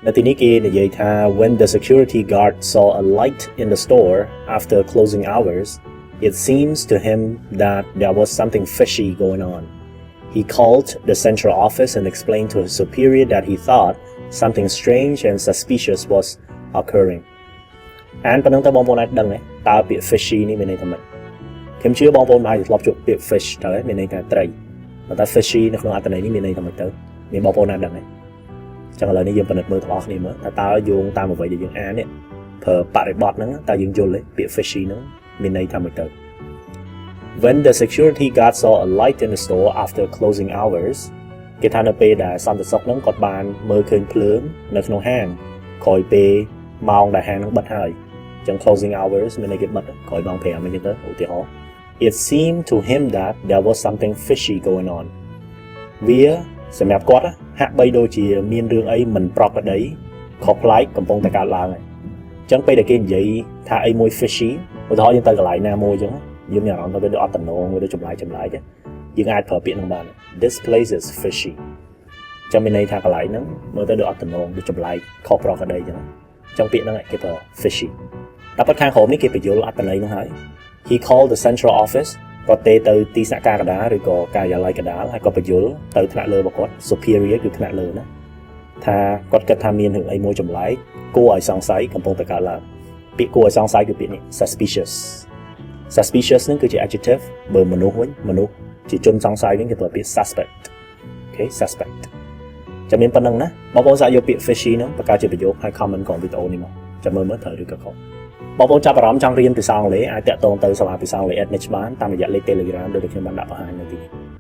when the security guard saw a light in the store after closing hours, it seems to him that there was something fishy going on. He called the central office and explained to his superior that he thought something strange and suspicious was occurring. And ប៉ុណ្ណឹងទៅបងប្អូនអាចដឹងតើពាក្យ fishy នេះមានន័យថាម៉េចខ្ញុំជឿបងប្អូនអាចធ្លាប់ជួបពាក្យ fish ទៅមានន័យថាត្រីប៉ុន្តែ fishy នៅក្នុងអត្ថន័យនេះមានន័យថាម៉េចទៅមានបងប្អូនអាចដឹងទេចឹងឥឡូវនេះយើងពិនិត្យមើលទាំងអស់គ្នាមើលតើយោងតាមអ្វីដែលយើងអាននេះប្រើបរិបទហ្នឹងតើយើងយល់ទេពាក្យ fishy ហ្នឹងមានន័យថាម៉េចទៅ When the security guard saw a light in the store after closing hours គេថានៅពេលដែលសន្តិសុខហ្នឹងគាត់បានមើលឃើញភ្លើងនៅក្នុងហាងក្រោយពេលម៉ោងដែលហាងហ្នឹងបិទហើយចឹង closing hours មានន័យគេបិទក្រោយម៉ោង 5 អញ្ចឹងទៅឧទាហរណ៍ It seemed to him that there was something fishy going on វាសម្រាប់គាត់ហាក់បីដូចជាមានរឿងអីមិនប្រក្រតីខុសប្លែកកំពុងតែកើតឡើងហើយចឹងពេលដែលគេនិយាយថាអីមួយ fishy ឧទាហរណ៍យើងទៅកន្លែងណាមួយចឹងយើងមានអារម្មណ៍ថាវាដូចអត់តំណងវាដូចចម្លែកទេយើងអាចប្រើពាក្យហ្នឹងបាន This place is fishy ចាំមានន័យថាកន្លែងហ្នឹងមើលទៅដូចអត់តំណងដូចចម្លែកខុសប្រក្រតីចឹងចឹងពាក្យហ្នឹងគេប្រើ fishy ដល់ប៉ុតខាងក្រោមនេះគេបញ្យល់អត្ថន័យហ្នឹងហើយ He called the central office គាត់ទេទៅទីស្នាក់ការកណ្ដាលឬក៏ការិយាល័យកណ្ដាលហើយគាត់បញ្យល់ទៅថ្នាក់លើរបស់គាត់ superior គឺថ្នាក់លើណាថាគាត់គិតថាមានរឿងអីមួយចម្លែកគួរឲ្យសង្ស័យកំពុងតែកើតឡើងពាក្យគួរឲ្យសង្ស័យគឺពាក្យនេះ suspicious ហ្នឹងគឺជា adjective បើមនុស្សវិញមនុស្សជាជនសង្ស័យវិញគេប្រើពាក្យ suspect okay suspect ចាំមានប៉ុណ្្នឹងណាបងប្អូនសាកយកពាក្យ fishy ហ្នឹងបង្កើតជាប្រយោគហើយ comment ក្នុងវីដេអូនេះមកចាំមើលត្រូវឬក៏ខុសបងប្អូនចាប់អារម្មណ៍ចង់រៀនភាសាអង់គ្លេសអាចតាក់ទងទៅសាលាភាសាអង់គ្លេស Edniche បានតាមរយៈលេខ Telegram ដែលខ្ញុំបានដាក់បង្ហាញនៅទីនេះ